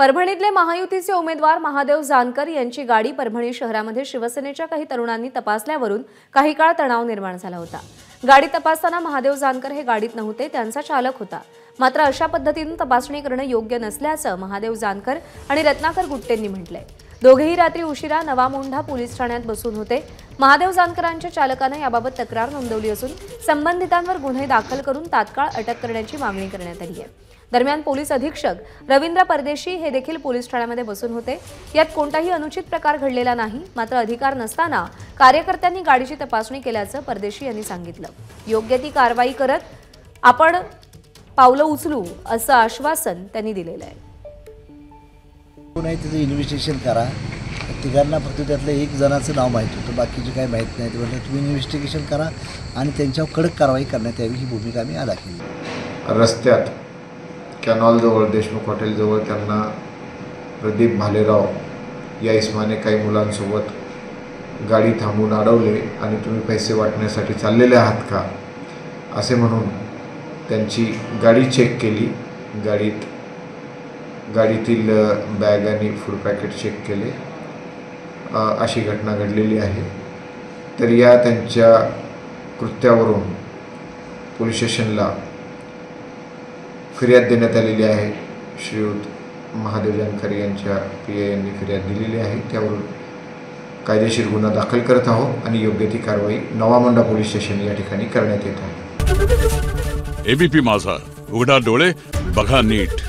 परभणीतले महायुतीचे उमेदवार महादेव जानकर यांची गाडी परभणी शहरामध्ये शिवसेनेच्या काही तरुणांनी तपासल्यावरून काही काळ तणाव निर्माण झाला होता। गाडी तपासताना महादेव जानकर हे गाडीत नव्हते, त्यांचा चालक होता। मात्र अशा पद्धतीने तपासणी करणे योग्य नसल्याचं महादेव जानकर आणि रत्नाकर गुट्टेंनी म्हटलंय। दोघेही रात्री उशिरा नवामोंढा पोलीस ठाण्यात बसून होते। महादेव जानकरांच्या चालकाने याबाबत तक्रार नोंदवली असून संबंधितांवर गुन्हे दाखल करून तात्काळ अटक करण्याची मागणी करण्यात आली आहे। दरम्यान पोलीस अधीक्षक रवींद्र परदेशी हे देखील पोलीस ठाण्यामध्ये बसून होते। यात कोणताही अनुचित प्रकार घडलेला नाही, मात्र अधिकार नसताना कार्यकर्त्यांनी गाडीची तपासणी केल्याचं परदेशी यांनी सांगितलं। योग्य ती कारवाई करत आपण पावलं उचलू असं आश्वासन त्यांनी दिलेलं आहे। पुन्हा त्याचं इन्व्हेस्टिगेशन करा। तिघांना फक्त त्यातलं एक जणाचं नाव माहिती होतं, बाकीचे काही माहीत नाही। म्हणजे तुम्ही इन्व्हेस्टिगेशन करा आणि त्यांच्यावर कडक कारवाई करण्यात यावी ही भूमिका आम्ही अदा केली। रस्त्यात कॅनॉलजवळ देशमुख हॉटेलजवळ त्यांना प्रदीप भालेराव या इस्माने काही मुलांसोबत गाडी थांबवून अडवले आणि तुम्ही पैसे वाटण्यासाठी चाललेले आहात का असे म्हणून त्यांची गाडी चेक केली। गाडीतील बॅग आणि फूड पॅकेट चेक केले। अशी घटना घडलेली आहे। तर या त्यांच्या कृत्यावरून पोलीस स्टेशनला फिर्याद देण्यात आलेली आहे। श्रीयुत महादेव जानकर यांच्या PI यांनी फिर्याद दिलेली आहे। त्यावरून कायदेशीर गुन्हा दाखल करत आहोत आणि योग्य ती कारवाई नवामोंढा पोलीस स्टेशन या ठिकाणी करण्यात येत आहे। ABP माझा, उघडा डोळे बघा नीट।